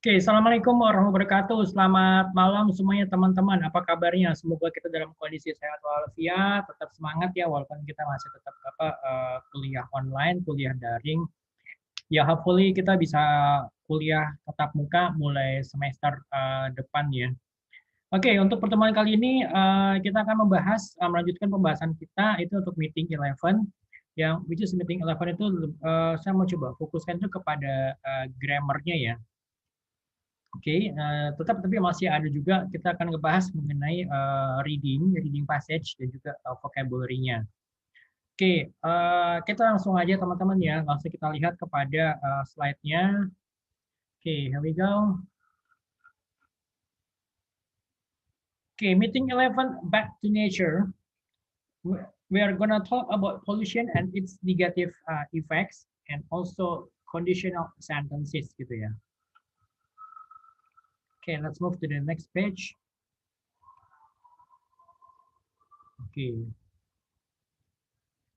Oke, Assalamualaikum warahmatullahi wabarakatuh. Selamat malam semuanya teman-teman. Apa kabarnya? Semoga kita dalam kondisi sehat walafiat, tetap semangat ya walaupun kita masih tetap kuliah online, kuliah daring. Ya, hopefully kita bisa kuliah tatap muka mulai semester depan ya. Oke, untuk pertemuan kali ini kita akan melanjutkan pembahasan kita itu untuk meeting 11 yang which is meeting 11 itu saya mau coba fokuskan itu kepada grammar-nya ya. Oke, tapi masih ada juga kita akan ngebahas mengenai reading passage dan juga vocabulary-nya. Oke, kita langsung aja teman-teman ya, langsung kita lihat kepada slide-nya. Oke, here we go. Oke, meeting 11 back to nature. We are gonna talk about pollution and its negative effects and also conditional sentences gitu ya. Okay, let's move to the next page. Okay.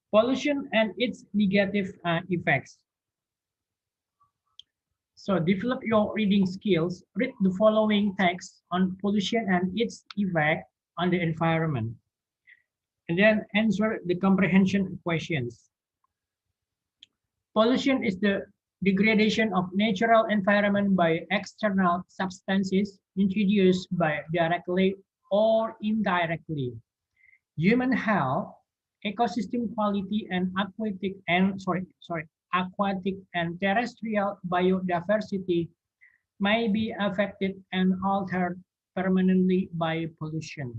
Pollution and its negative effects. So develop your reading skills. Read the following text on pollution and its effect on the environment. And then answer the comprehension questions. Pollution is the degradation of natural environment by external substances introduced by directly or indirectly. Human health, ecosystem quality, and aquatic and terrestrial biodiversity may be affected and altered permanently by pollution.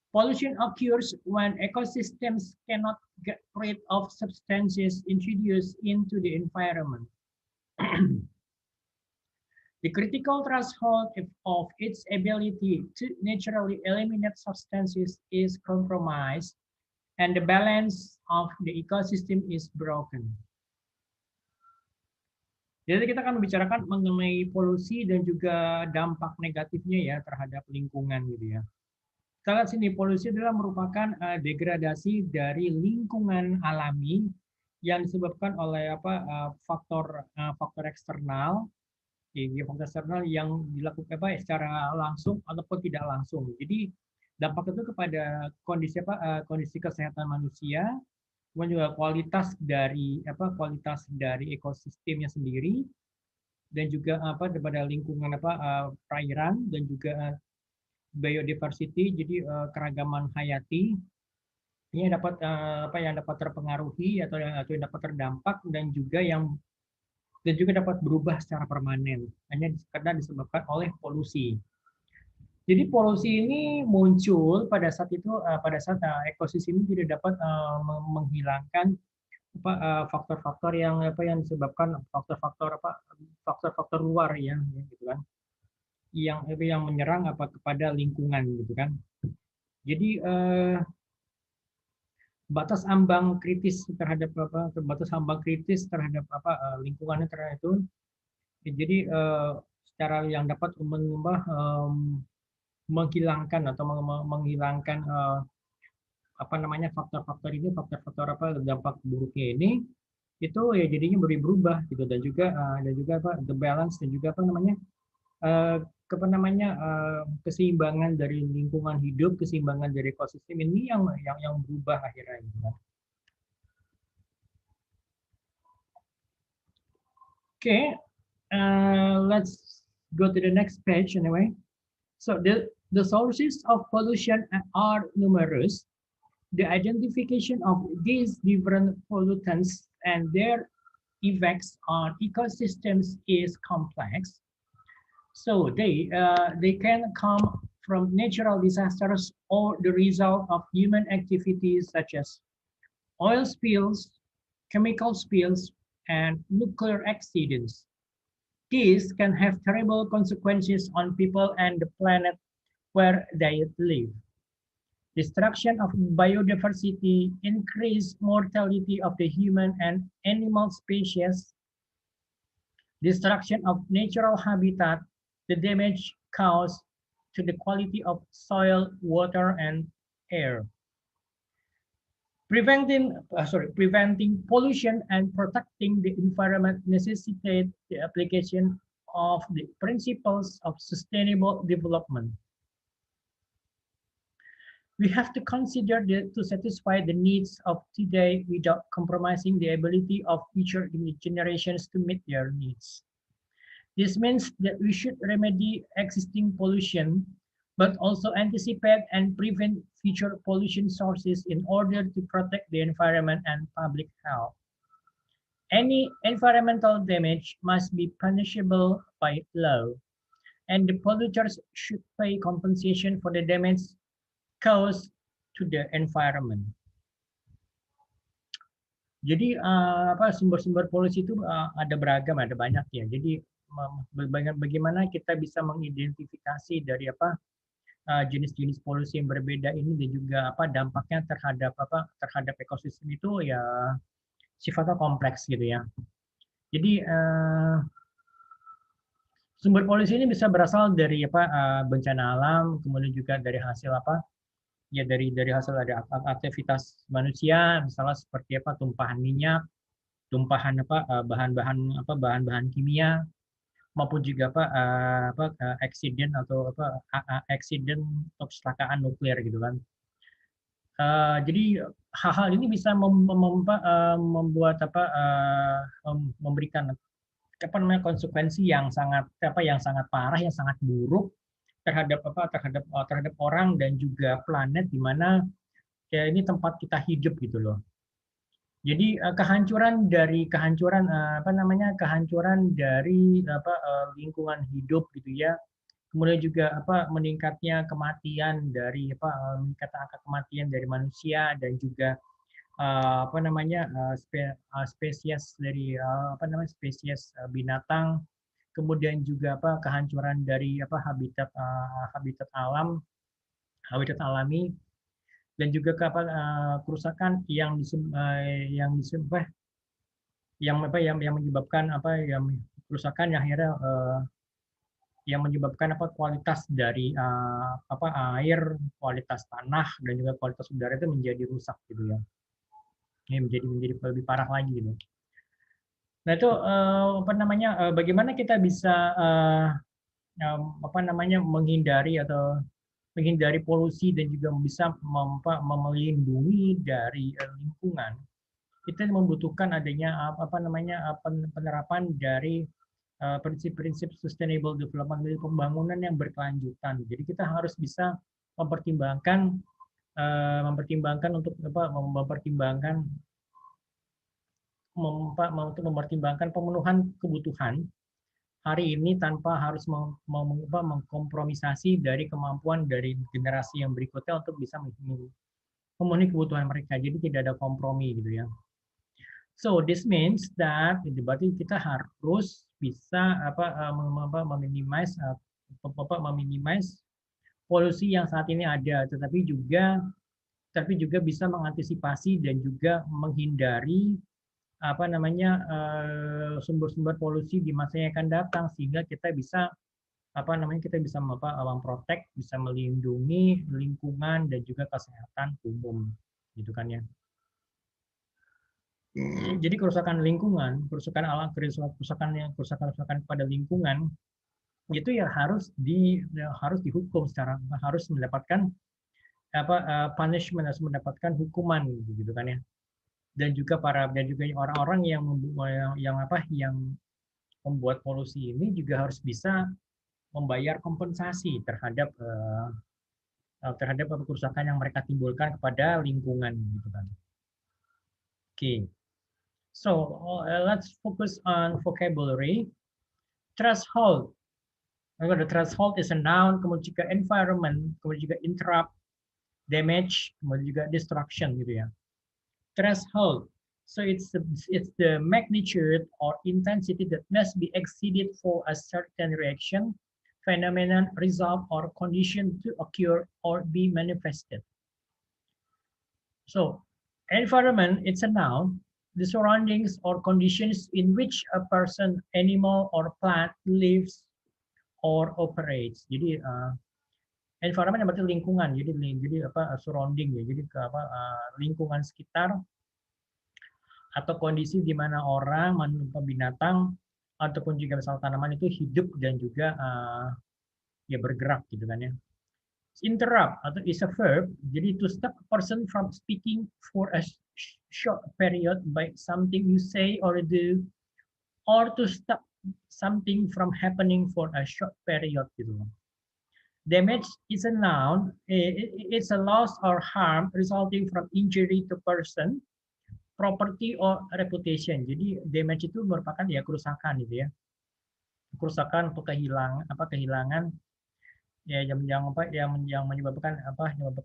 Pollution occurs when ecosystems cannot get rid of substances introduced into the environment. The critical threshold of its ability to naturally eliminate substances is compromised, and the balance of the ecosystem is broken. Jadi kita akan membicarakan mengenai polusi dan juga dampak negatifnya ya terhadap lingkungan gitu ya. Kita lihat sini, polusi adalah merupakan degradasi dari lingkungan alami yang disebabkan oleh faktor eksternal, faktor eksternal yang dilakukan secara langsung ataupun tidak langsung. Jadi dampak itu kepada kondisi kesehatan manusia, kemudian juga kualitas dari ekosistemnya sendiri, dan juga daripada lingkungan perairan dan juga biodiversity, jadi keragaman hayati ini dapat dapat terpengaruhi atau yang dapat terdampak dan juga dapat berubah secara permanen hanya karena disebabkan oleh polusi. Jadi polusi ini muncul pada saat ekosistem ini tidak dapat menghilangkan faktor-faktor yang disebabkan faktor-faktor luar ya gitu kan. Yang menyerang kepada lingkungan gitu kan. Jadi batas ambang kritis terhadap lingkungannya terhadap itu. Jadi secara yang dapat menghilangkan faktor-faktor ini, dampak buruknya ini itu ya jadinya berubah gitu, dan juga the balance dan juga keseimbangan dari lingkungan hidup, keseimbangan dari ekosistem ini yang berubah akhirnya gitu kan. Okay, let's go to the next page anyway. So the sources of pollution are numerous. The identification of these different pollutants and their effects on ecosystems is complex. So they can come from natural disasters or the result of human activities such as oil spills, chemical spills, and nuclear accidents. These can have terrible consequences on people and the planet where they live. Destruction of biodiversity, increased mortality of the human and animal species, destruction of natural habitat, the damage caused to the quality of soil, water, and air. Preventing pollution and protecting the environment necessitate the application of the principles of sustainable development. We have to consider to satisfy the needs of today without compromising the ability of future generations to meet their needs. This means that we should remedy existing pollution, but also anticipate and prevent future pollution sources in order to protect the environment and public health. Any environmental damage must be punishable by law, and the polluters should pay compensation for the damage caused to the environment. Jadi sumber-sumber polusi itu ada beragam, ada banyak ya. Jadi bagaimana kita bisa mengidentifikasi dari jenis-jenis polusi yang berbeda ini dan juga dampaknya terhadap ekosistem itu ya sifatnya kompleks gitu ya. Jadi sumber polusi ini bisa berasal dari bencana alam, kemudian juga dari hasil ya dari hasil ada aktivitas manusia, misalnya seperti tumpahan minyak, tumpahan bahan-bahan kimia, maupun juga accident atau accident atau kecelakaan nuklir gitu kan. Jadi hal-hal ini bisa membuat memberikan konsekuensi yang sangat parah, yang sangat buruk terhadap orang dan juga planet di mana ya ini tempat kita hidup gitu loh. Jadi kehancuran dari lingkungan hidup gitu ya. Kemudian juga meningkatnya kematian dari meningkatnya angka kematian dari manusia dan juga spesies dari spesies binatang, kemudian juga kehancuran dari habitat alami, dan juga kerusakan yang menyebabkan kerusakan yang akhirnya yang menyebabkan kualitas dari air, kualitas tanah dan juga kualitas udara itu menjadi rusak gitu ya. Ini menjadi lebih parah lagi gitu. Nah itu bagaimana kita bisa menghindari polusi dan juga bisa melindungi dari lingkungan. Kita membutuhkan adanya penerapan dari prinsip-prinsip sustainable development, dari pembangunan yang berkelanjutan. Jadi kita harus bisa mempertimbangkan pemenuhan kebutuhan hari ini tanpa harus mengkompromisasi dari kemampuan dari generasi yang berikutnya untuk bisa memenuhi kebutuhan mereka. Jadi tidak ada kompromi gitu ya. So this means that berarti kita harus bisa meminimize polusi yang saat ini ada, tetapi juga bisa mengantisipasi dan juga menghindari sumber-sumber polusi di masa yang akan datang, sehingga kita bisa memprotek, bisa melindungi lingkungan dan juga kesehatan umum gitu kan ya. Jadi kerusakan lingkungan, kerusakan alam, kerusakan pada lingkungan itu ya harus dihukum harus mendapatkan punishment, harus mendapatkan hukuman gitu kan ya. Dan juga orang-orang yang membuat polusi ini juga harus bisa membayar kompensasi terhadap kerusakan yang mereka timbulkan kepada lingkungan gitu kan. Okay. So let's focus on vocabulary. Threshold. The threshold is a noun, kemudian juga environment, kemudian juga interrupt, damage, kemudian juga destruction gitu ya. Threshold. So it's the magnitude or intensity that must be exceeded for a certain reaction, phenomenon, result, or condition to occur or be manifested. So environment, it's a noun. The surroundings or conditions in which a person, animal, or plant lives or operates. Jadi environment berarti lingkungan. Jadi surrounding ya. Jadi lingkungan sekitar atau kondisi di mana orang, manusia, binatang ataupun juga misal tanaman itu hidup dan juga ya bergerak gitu kan ya. Interrupt atau is a verb, jadi to stop a person from speaking for a short period by something you say or do, or to stop something from happening for a short period gitu. Damage is a noun, it's a loss or harm resulting from injury to person, property or reputation. Jadi damage itu merupakan ya kerusakan gitu ya. Kerusakan atau kehilangan ya yang menyebabkan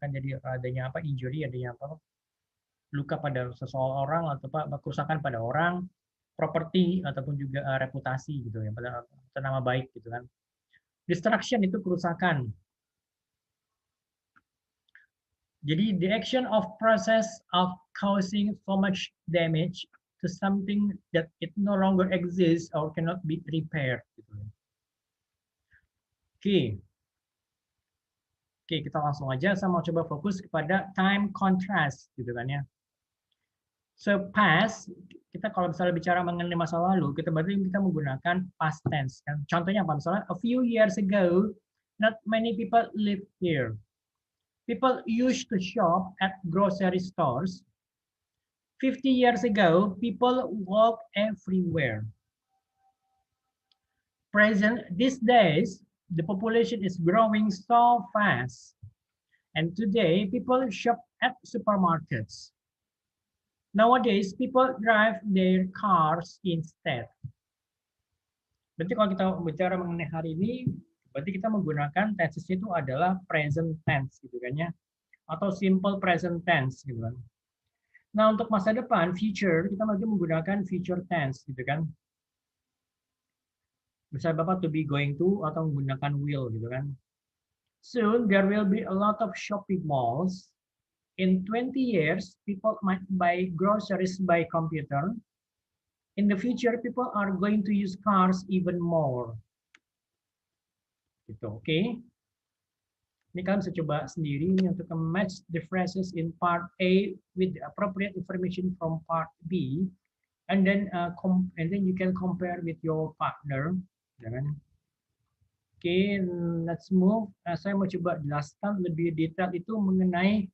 jadi adanya injury, adanya luka pada seseorang atau kerusakan pada orang, properti ataupun juga reputasi gitu ya, pada nama baik gitu kan. Destruction itu kerusakan. Jadi the action of process of causing so much damage to something that it no longer exists or cannot be repaired gitu. Oke, kita langsung aja. Saya mau coba fokus kepada time contrast gitu kan ya. So past, kita kalau misalnya bicara mengenai masa lalu, kita berarti kita menggunakan past tense kan. Contohnya apa? Misalnya a few years ago, not many people live here. People used to shop at grocery stores. 50 years ago, people walk everywhere. Present, these days, the population is growing so fast. And today, people shop at supermarkets. Nowadays, people drive their cars instead. Berarti kalau kita bicara mengenai hari ini, berarti kita menggunakan tenses itu adalah present tense gitu kan ya, atau simple present tense gitu kan. Nah untuk masa depan, future, kita lagi menggunakan future tense gitu kan. Misalnya Bapak to be, going to, atau menggunakan will gitu kan. Soon there will be a lot of shopping malls. In 20 years, people might buy groceries by computer. In the future, people are going to use cars even more. Gitu, oke. Okay? Ini kalian bisa coba sendiri ini untuk match the phrases in part A with the appropriate information from part B, and then you can compare with your partner. Jangan. Oke, okay, let's move. Saya mau coba jelaskan lebih detail itu mengenai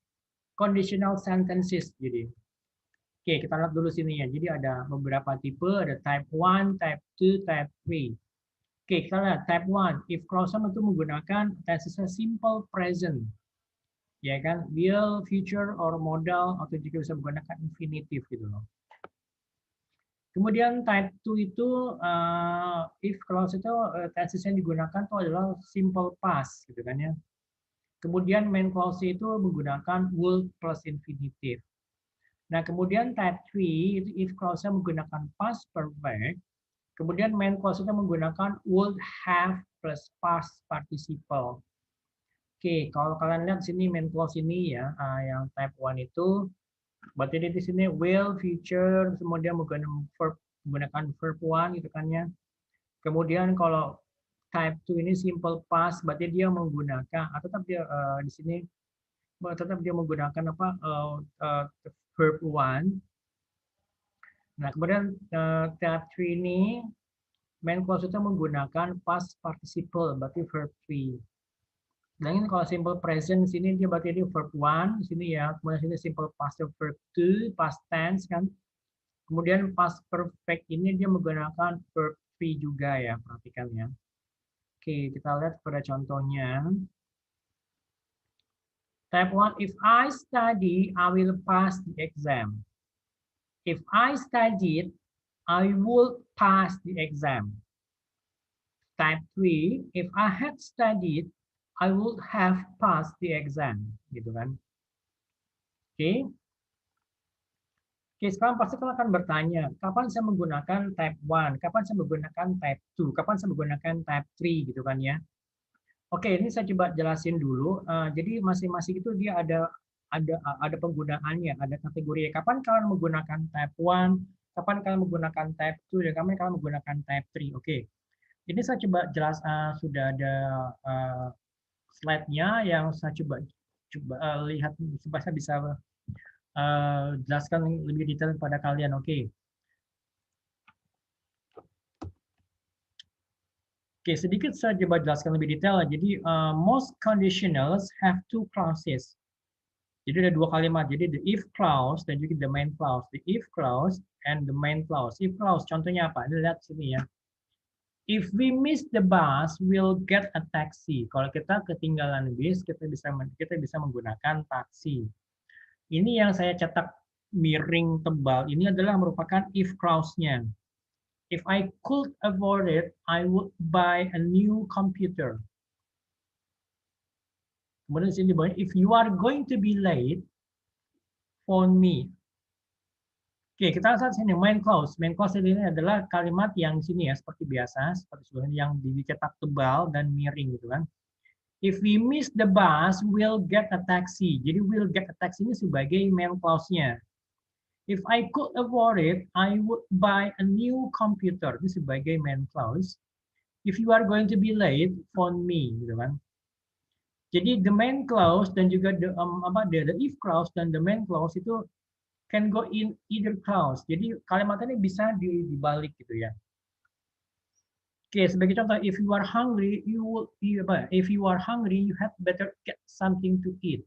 conditional sentences. Jadi, oke, kita lihat dulu sini ya. Jadi ada beberapa tipe, ada type 1, type 2, type 3. Oke, kita lihat type 1. If clause itu menggunakan tense simple present. Ya kan? Will, future, or modal, atau juga bisa menggunakan infinitive gitu loh. Kemudian type 2 itu if clause itu tense yang digunakan itu adalah simple past gitu kan ya. Kemudian main clause itu menggunakan would plus infinitive. Nah, kemudian type 3 itu if clause-nya menggunakan past perfect. Kemudian main clause-nya menggunakan would have plus past participle. Oke, kalau kalian lihat sini main clause ini ya, yang type 1 itu berarti di sini will, future, kemudian menggunakan verb 1 gitu kan ya. Kemudian kalau type 2 ini simple past, berarti dia menggunakan atau tetap dia di sini tetap dia menggunakan verb 1. Nah, kemudian type 3 ini main clause itu menggunakan past participle, berarti verb 3. Dan ini kalau simple present sini dia berarti dia verb 1 sini ya, kemudian sini simple past verb 2, past tense kan. Kemudian past perfect ini dia menggunakan verb 3 juga ya, perhatikan ya. Oke, kita lihat pada contohnya. Type 1, if I study, I will pass the exam. If I studied, I will pass the exam. Type 3, if I had studied, I would have passed the exam, gitu kan? Oke. Oke, sekarang pasti kalian akan bertanya, kapan saya menggunakan type 1, kapan saya menggunakan type 2, kapan saya menggunakan type 3, gitu kan ya? Oke, ini saya coba jelasin dulu. Jadi masing-masing itu dia ada penggunaannya, ada kategori. Kapan kalian menggunakan type 1, kapan kalian menggunakan type 2, dan kapan kalian menggunakan type 3. Oke. Ini saya coba sudah ada slide-nya yang saya coba lihat supaya saya bisa jelaskan lebih detail kepada kalian. Oke. Oke, sedikit saya coba jelaskan lebih detail. Jadi, most conditionals have two clauses. Jadi ada dua kalimat. Jadi the if clause dan juga the main clause. The if clause and the main clause. If clause contohnya apa? Ini lihat sini ya. If we miss the bus, we'll get a taxi. Kalau kita ketinggalan bis, kita bisa menggunakan taksi. Ini yang saya cetak miring tebal. Ini adalah merupakan if clause-nya. If I could afford it, I would buy a new computer. Kemudian sini bahwa if you are going to be late, phone me. Oke, kita lihat sini main clause. Main clause ini adalah kalimat yang sini ya seperti biasa, seperti sebelumnya yang dicetak tebal dan miring gitu kan. If we miss the bus, we'll get a taxi. Jadi we'll get a taxi ini sebagai main clause-nya. If I could afford it, I would buy a new computer. Ini sebagai main clause. If you are going to be late, phone me, gitu kan. Jadi the main clause dan juga the if clause dan the main clause itu can go in either clause. Jadi kalimat ini bisa dibalik gitu ya. Oke, sebagai contoh, if you are hungry, if you are hungry, you had better get something to eat.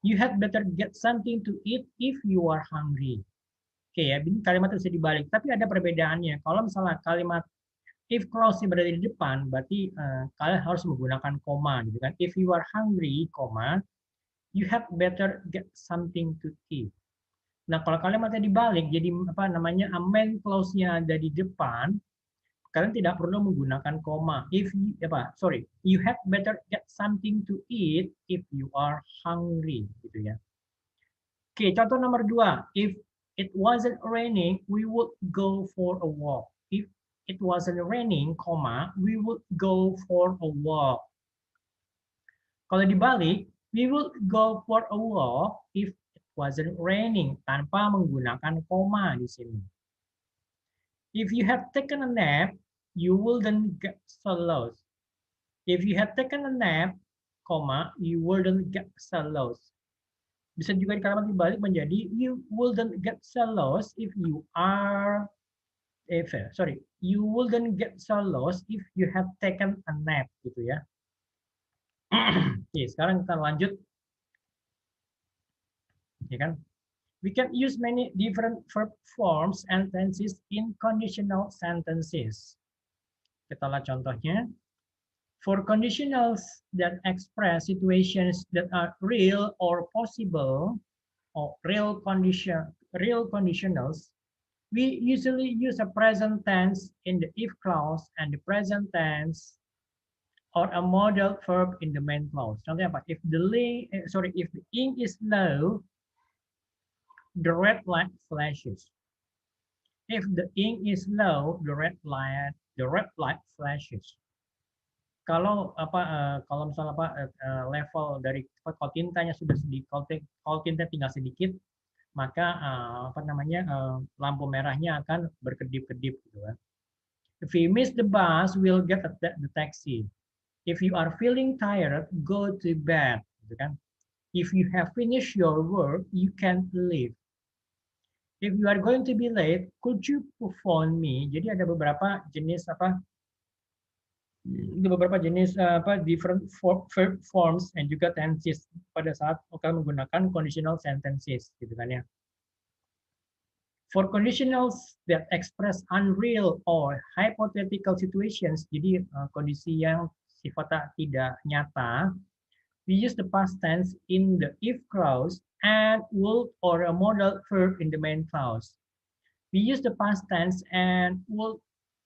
You had better get something to eat if you are hungry. Oke ya, ini kalimat bisa dibalik. Tapi ada perbedaannya. Kalau misalnya kalimat if clause berada di depan, berarti kalian harus menggunakan koma, gitu kan? If you are hungry, koma, you have better get something to eat. Nah, kalau kalimatnya dibalik, jadi apa namanya main clause-nya ada di depan, kalian tidak perlu menggunakan koma. You have better get something to eat if you are hungry, gitu ya. Oke, contoh nomor 2. If it wasn't raining, we would go for a walk. If it wasn't raining, we would go for a walk. Kalau dibalik, we would go for a walk if it wasn't raining, tanpa menggunakan koma di sini. If you had taken a nap, you wouldn't get so lost. If you had taken a nap, you wouldn't get so lost. Bisa juga di kalimat dibalik menjadi you wouldn't get so lost if you are you wouldn't get so lost if you have taken a nap, gitu ya. Oke, sekarang kita lanjut. Ya kan? We can use many different verb forms and tenses in conditional sentences. Kita lihat contohnya. For conditionals that express situations that are real or possible, or real conditionals, we usually use a present tense in the if clause and the present tense or a modal verb in the main clause. Contohnya apa? If the ink is low, the red light flashes. If the ink is low, the red light flashes. Kalau misalnya level dari kalau tintanya sudah sedikit, kalau tinta tinggal sedikit, maka lampu merahnya akan berkedip-kedip gitu kan. If we miss the bus, we'll get the taxi. If you are feeling tired, go to bed, gitu kan. If you have finished your work, you can leave. If you are going to be late, could you phone me? Jadi ada beberapa jenis different verb forms and juga tenses pada saat kalian menggunakan conditional sentences, gitu kan ya. For conditionals that express unreal or hypothetical situations, jadi kondisi yang sifatnya tidak nyata, we use the past tense in the if clause and would or a modal verb in the main clause. We use the past tense and would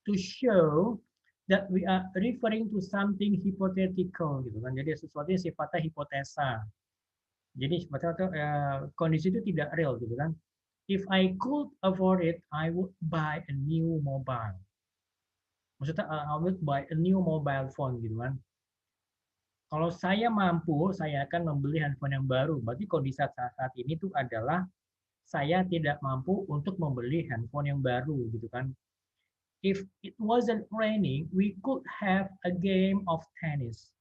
to show that we are referring to something hypothetical, gitu kan. Jadi sesuatu yang sifatnya hipotesa. Jadi sifatnya kondisi itu tidak real, gitu kan. If I could afford it, I would buy a new mobile. Maksudnya I would buy a new mobile phone, gitu kan. Kalau saya mampu, saya akan membeli handphone yang baru. Berarti kondisi saat ini tuh adalah saya tidak mampu untuk membeli handphone yang baru, gitu kan. If it wasn't raining, we could have a game of tennis.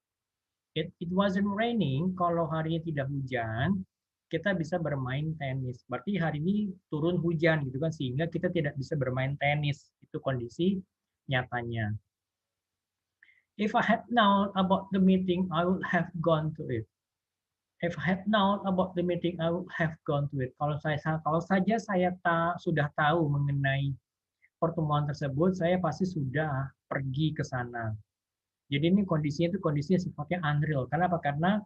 It wasn't raining, kalau harinya tidak hujan, kita bisa bermain tenis. Berarti hari ini turun hujan gitu kan, sehingga kita tidak bisa bermain tenis. Itu kondisi nyatanya. If I had known about the meeting, I would have gone to it. If I had known about the meeting, I would have gone to it. Kalau saja saya sudah tahu mengenai pertemuan tersebut, saya pasti sudah pergi ke sana. Jadi ini kondisinya itu kondisinya sifatnya unreal. Kenapa? Karena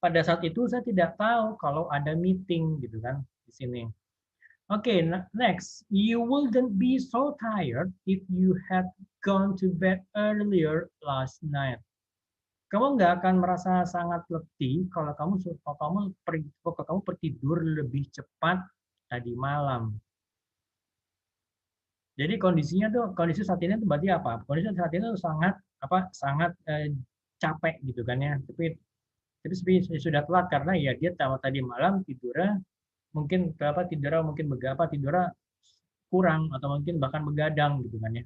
pada saat itu saya tidak tahu kalau ada meeting gitu kan di sini. Oke, next. You wouldn't be so tired if you had gone to bed earlier last night. Kamu nggak akan merasa sangat letih kalau kamu tertidur lebih cepat tadi malam. Jadi kondisi saat ini tuh berarti apa? Kondisi saat ini tuh sangat capek gitu kan ya. Tapi sudah telat karena ya dia tadi malam tidurnya kurang atau mungkin bahkan begadang gitu kan ya.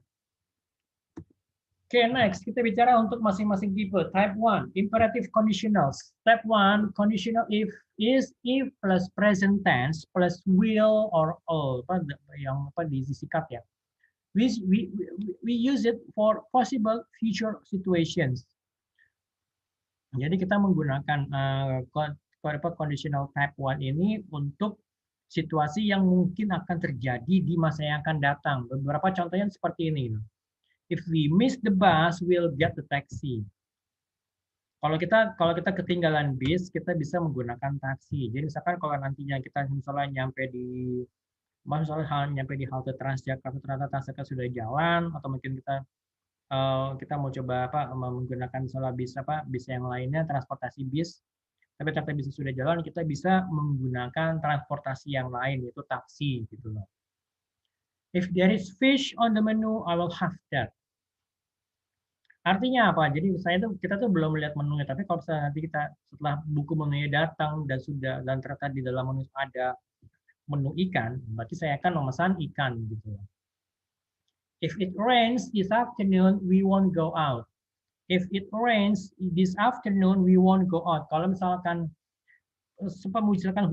Oke, next kita bicara untuk masing-masing tipe. Type 1, imperative conditionals. Step 1, conditional if is if plus present tense plus will or all. Disikat ya. We use it for possible future situations. Jadi kita menggunakan conditional type 1 ini untuk situasi yang mungkin akan terjadi di masa yang akan datang. Beberapa contohnya seperti ini. If we miss the bus, we'll get the taxi. Kalau kita ketinggalan bis, kita bisa menggunakan taksi. Jadi misalkan kalau nantinya kita nyampe di halte Transjakarta, ternyata Transjakarta sudah jalan, atau mungkin kita mau coba menggunakan bis yang lainnya, transportasi bis, tapi ternyata bis sudah jalan, kita bisa menggunakan transportasi yang lain, yaitu taksi gitu loh. If there is fish on the menu, I will have that. Artinya apa? Jadi kita tuh belum melihat menunya, tapi kalau nanti kita setelah buku menunya datang dan ternyata di dalam menu ada menu ikan, berarti saya akan memesan ikan gitu. If it rains this afternoon, we won't go out. If it rains this afternoon, we won't go out. Kalau misalkan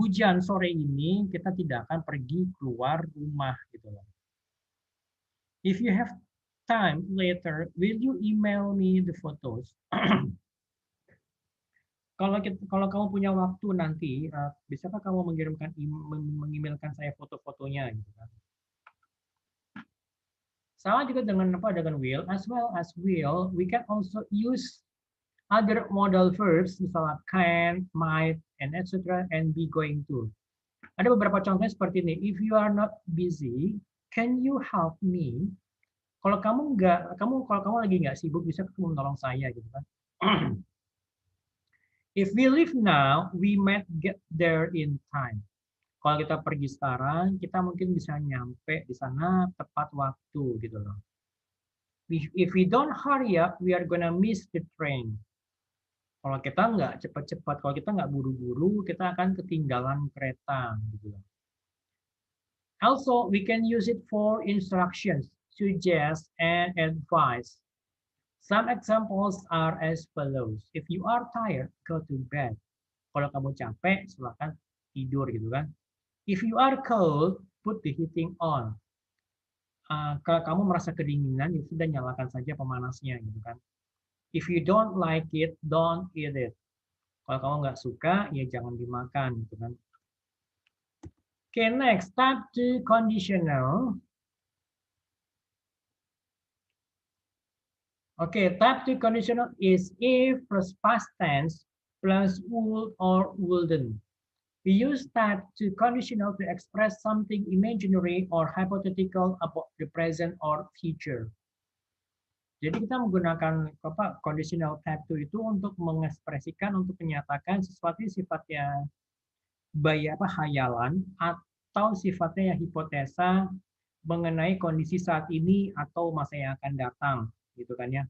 hujan sore ini, kita tidak akan pergi keluar rumah gitu loh. If you have time later, will you email me the photos? Kalau kamu punya waktu nanti, bisakah kamu mengemailkan saya foto-fotonya gitu kan? Sama juga dengan will, as well as will, we can also use other modal verbs, misalnya can, might, and etc. and be going to. Ada beberapa contohnya seperti ini. If you are not busy, can you help me? Kalau kamu lagi nggak sibuk, bisa kamu menolong saya gitu kan? If we leave now, we might get there in time. Kalau kita pergi sekarang, kita mungkin bisa nyampe di sana tepat waktu gitu loh. If we don't hurry up, we are gonna miss the train. Kalau kita nggak cepat-cepat, kalau kita nggak buru-buru, kita akan ketinggalan kereta gitu loh. Also, we can use it for instructions, suggest, and advice. Some examples are as follows. If you are tired, go to bed. Kalau kamu capek, silakan tidur gitu kan. If you are cold, put the heating on. Kalau kamu merasa kedinginan, ya sudah nyalakan saja pemanasnya gitu kan. If you don't like it, don't eat it. Kalau kamu nggak suka, ya jangan dimakan gitu kan. Okay, next, type 2 conditional. Okay, type 2 conditional is if plus past tense plus would or wouldn't. We use type 2 conditional to express something imaginary or hypothetical about the present or future. Jadi kita menggunakan conditional type 2 itu untuk mengekspresikan, untuk menyatakan sesuatu sifatnya hayalan atau sifatnya hipotesa mengenai kondisi saat ini atau masa yang akan datang, gitu kan ya.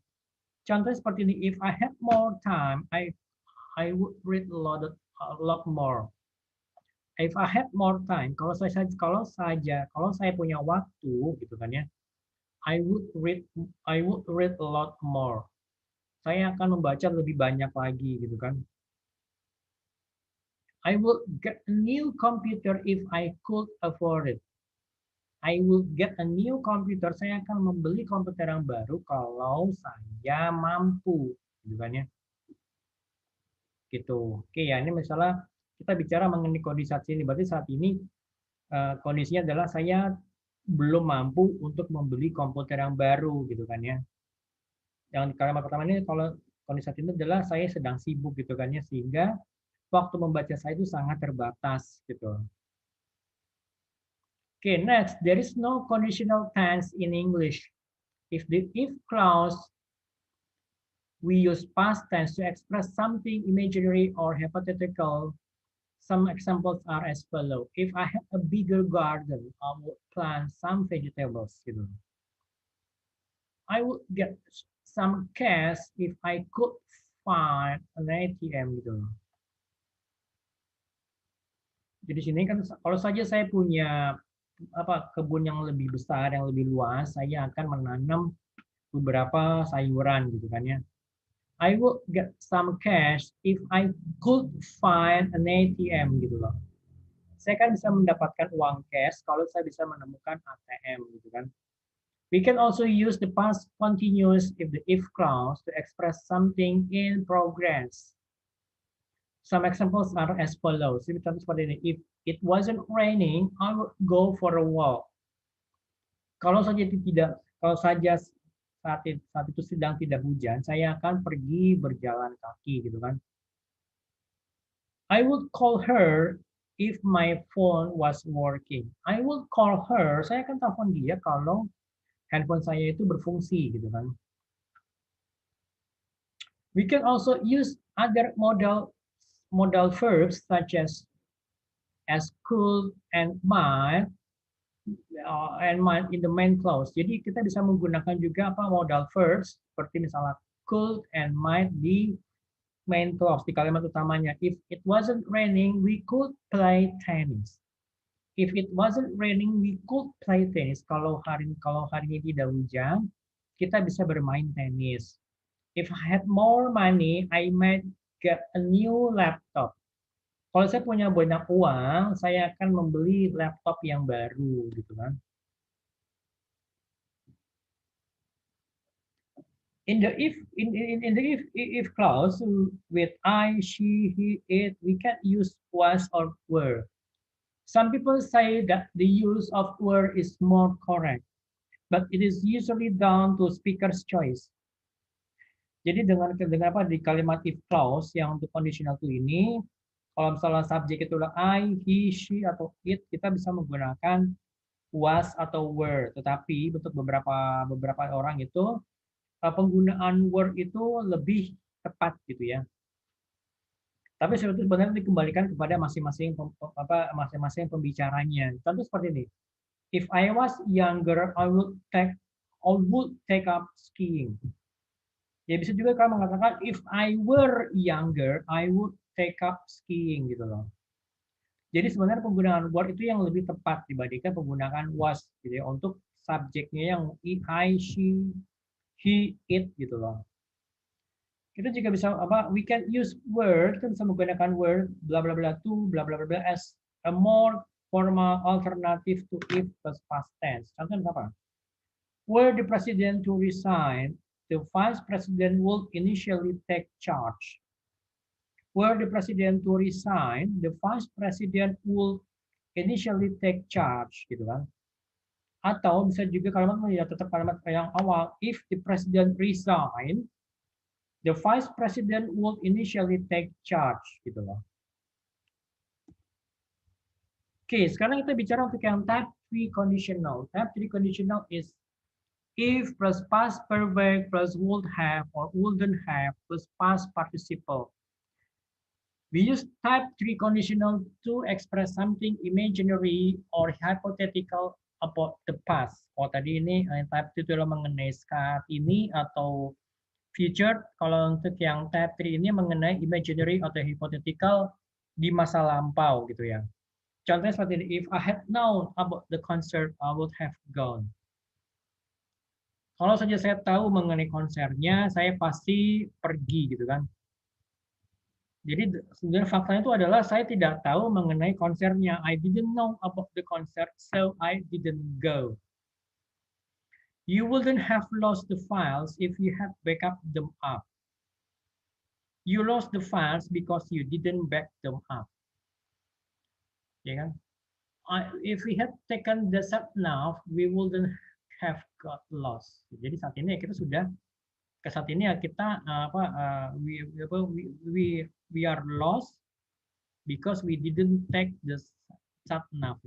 Contohnya seperti ini, if I had more time, I would read a lot more. If I had more time, kalau saya punya waktu, gitu kan ya, I would read a lot more. Saya akan membaca lebih banyak lagi, gitu kan. I would get a new computer if I could afford it. I would get a new computer. Saya akan membeli komputer yang baru kalau saya Saya mampu, gitu kan ya. Gitu. Oke ya, ini misalnya kita bicara mengenai kondisi saat ini. Berarti saat ini kondisinya adalah saya belum mampu untuk membeli komputer yang baru, gitu kan ya. Yang kalimat pertama ini kalau kondisi saat ini adalah saya sedang sibuk, gitu kan ya, sehingga waktu membaca saya itu sangat terbatas, gitu. Okay, next, there is no conditional tense in English. If the if clause, we use past tense to express something imaginary or hypothetical. Some examples are as follow. If I had a bigger garden, I would plant some vegetables. Gitu. I would get some cash if I could find an ATM. Gitu. Jadi sini kan kalau saja saya punya kebun yang lebih besar, yang lebih luas, saya akan menanam beberapa sayuran gitu kan ya. I would get some cash if I could find an ATM gitu loh. Saya kan bisa mendapatkan uang cash kalau saya bisa menemukan ATM gitu kan. We can also use the past continuous if the if clause to express something in progress. Some examples are as follows. Contoh seperti ini. If it wasn't raining, I would go for a walk. Kalau saja saat itu sedang tidak hujan, saya akan pergi berjalan kaki gitu kan. I would call her if my phone was working. I would call her, saya akan telepon dia kalau handphone saya itu berfungsi gitu kan. We can also use other modal verbs such as could and might in the main clause. Jadi kita bisa menggunakan juga modal verbs seperti misalnya could and might di main clause di kalimat utamanya. If it wasn't raining, we could play tennis. If it wasn't raining, we could play tennis. Kalau hari ini tidak hujan, kita bisa bermain tenis. If I had more money, I might get a new laptop. Kalau saya punya banyak uang, saya akan membeli laptop yang baru, gitu kan. In the if clause with I, she, he, it, we can use was or were. Some people say that the use of were is more correct, but it is usually down to speaker's choice. Jadi dengan di kalimat if clause yang untuk conditional to ini, kalau misalnya subjek itu adalah I, he, she, atau it, kita bisa menggunakan was atau were. Tetapi untuk beberapa orang itu penggunaan were itu lebih tepat gitu ya. Tapi sebenarnya dikembalikan kepada masing-masing pembicaranya. Contoh seperti ini. If I was younger, I would take up skiing. Ya bisa juga kalau mengatakan if I were younger, I would take up skiing gitu loh. Jadi sebenarnya penggunaan were itu yang lebih tepat dibandingkan penggunaan was gitu ya untuk subjeknya yang I, she, he, it gitu loh. Kita juga bisa we can use were, kita bisa menggunakan were bla bla bla to bla bla bla as a more formal alternative to if plus past tense. Contohnya apa? Were the president to resign, the vice president would initially take charge. Were the president to resign, the vice president would initially take charge, gitu kan? Atau bisa juga kalimat tetap kalimat yang awal, if the president resign, the vice president would initially take charge, gitu loh. Oke, sekarang kita bicara untuk yang type 3 conditional. Type 3 conditional is if plus past perfect plus would have or wouldn't have plus past participle. We use type 3 conditional to express something imaginary or hypothetical about the past. Oh, tadi ini type 2 itu mengenai saat ini atau future. Kalau untuk yang type 3 ini mengenai imaginary atau hypothetical di masa lampau gitu ya. Contohnya seperti ini, if I had known about the concert, I would have gone. Kalau saja saya tahu mengenai konsernya, saya pasti pergi gitu kan. Jadi sebenarnya faktanya itu adalah saya tidak tahu mengenai konsernya. I didn't know about the concert, so I didn't go. You wouldn't have lost the files if you had backup them up. You lost the files because you didn't back them up. Ya kan? If we had taken the sat nav, we wouldn't have got lost. Jadi saat ini kita sudah ke saat ini ya kita we are lost because we didn't take the sat nav.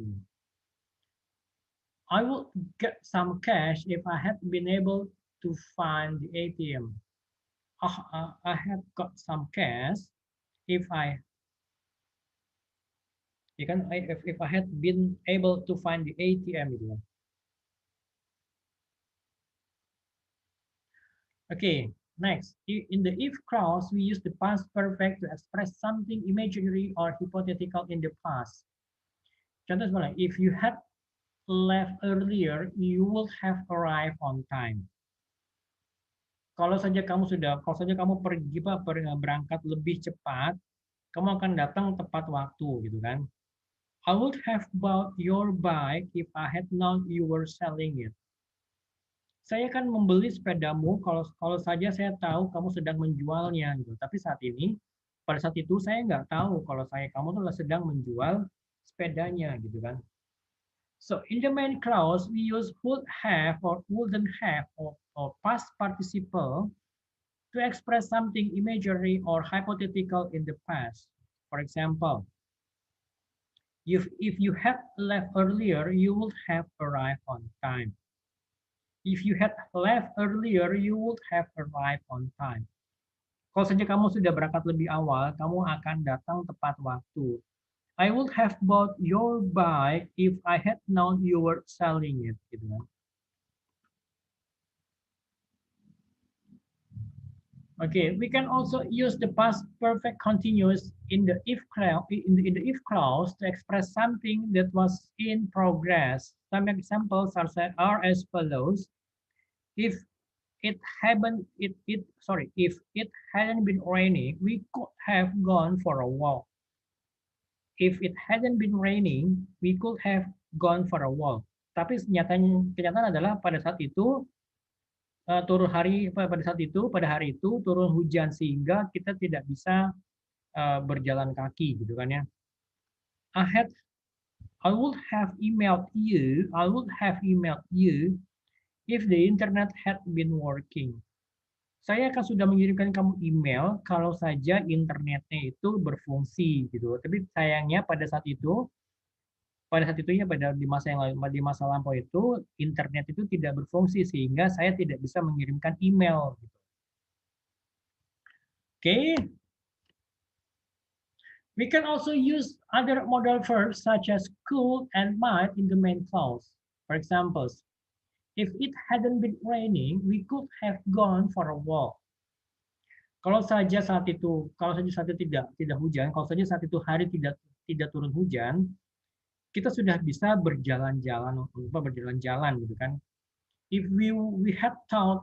I would get some cash if I had been able to find the ATM. I had got some cash if I if I had been able to find the ATM gitu. Okay, next. In the if clause, we use the past perfect to express something imaginary or hypothetical in the past. Contoh sebenarnya, if you had left earlier, you would have arrived on time. Kalau saja kamu pergi berangkat lebih cepat, kamu akan datang tepat waktu, gitu kan? I would have bought your bike if I had known you were selling it. Saya akan membeli sepedamu kalau saja saya tahu kamu sedang menjualnya, gitu. Tapi pada saat itu saya nggak tahu kalau kamu tuh sedang menjual sepedanya, gitu kan? So in the main clause we use would have or wouldn't have or past participle to express something imaginary or hypothetical in the past. For example, if you had left earlier, you would have arrived on time. If you had left earlier, you would have arrived on time. Kalau saja kamu sudah berangkat lebih awal, kamu akan datang tepat waktu. I would have bought your bike if I had known you were selling it. Gitu kan. Okay, we can also use the past perfect continuous in the if clause to express something that was in progress. Some examples are as follows. If it hadn't been raining, we could have gone for a walk. If it hadn't been raining, we could have gone for a walk. Tapi kenyataan adalah pada saat itu pada hari itu turun hujan sehingga kita tidak bisa berjalan kaki, gitu kan ya. I would have emailed you if the internet had been working. Saya akan sudah mengirimkan kamu email kalau saja internetnya itu berfungsi, gitu. Tapi sayangnya pada saat itu ya di masa lampau itu internet itu tidak berfungsi sehingga saya tidak bisa mengirimkan email, gitu. Okay. We can also use other modal verbs such as could and might in the main clause. For example, if it hadn't been raining, we could have gone for a walk. Kalau saja saat itu tidak hujan, kalau saja saat itu hari tidak turun hujan, kita sudah bisa berjalan-jalan gitu kan. If we had thought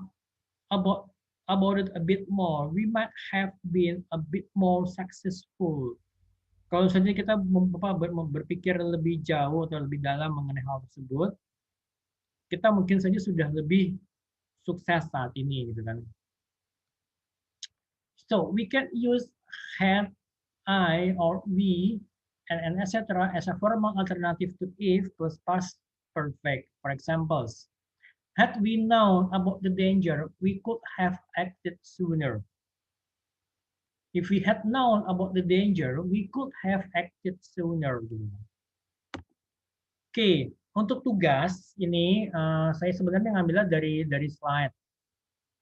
about it a bit more, we might have been a bit more successful. Kalau saja kita berpikir lebih jauh atau lebih dalam mengenai hal tersebut, kita mungkin saja sudah lebih sukses saat ini, gitu kan. So we can use had, I, or we, and etc. as a formal alternative to if plus past perfect. For examples, had we known about the danger, we could have acted sooner. If we had known about the danger, we could have acted sooner. Oke, untuk tugas ini saya sebenarnya ngambilnya dari slide.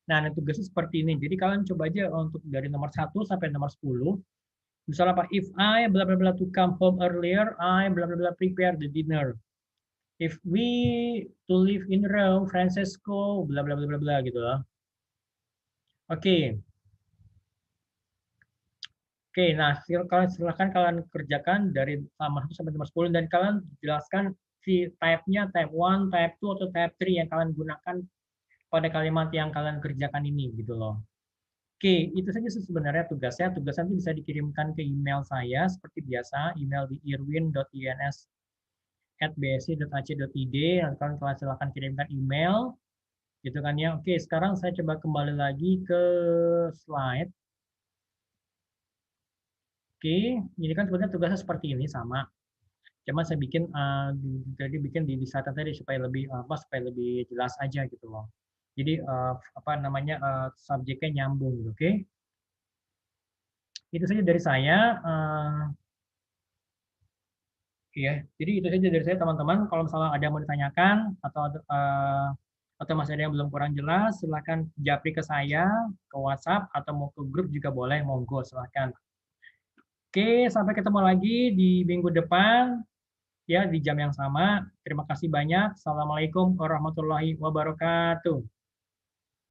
Nah, tugasnya seperti ini. Jadi kalian coba aja untuk dari nomor 1 sampai nomor 10. Misalnya apa? If I bla bla bla to come home earlier, I bla bla bla prepare the dinner. If we to live in Rome, Francesco bla bla bla bla bla gitu loh. Oke. Oke, nah silakan kalian kerjakan dari nomor 1 sampai nomor 10 dan kalian jelaskan si type-nya, type 1, type 2, atau type 3 yang kalian gunakan pada kalimat yang kalian kerjakan ini, gitu loh. Oke, itu saja sebenarnya tugasnya. Tugas nanti bisa dikirimkan ke email saya seperti biasa, email di irwin.ins@bsi.ac.id. Kalian silakan kirimkan email. gitu kan ya. Oke, sekarang saya coba kembali lagi ke slide. Oke, ini kan sebenarnya tugasnya seperti ini sama. Cuma saya bikin jadi bikin di slide tadi supaya lebih supaya lebih jelas aja gitu loh. Jadi apa namanya subjeknya nyambung gitu, oke? Itu saja dari saya. Iya, jadi itu saja dari saya teman-teman. Kalau misalnya ada yang mau ditanyakan atau masih ada yang belum kurang jelas, silakan japri ke saya, ke WhatsApp atau mau ke grup juga boleh, monggo silakan. Oke, sampai ketemu lagi di minggu depan ya di jam yang sama. Terima kasih banyak. Assalamualaikum warahmatullahi wabarakatuh.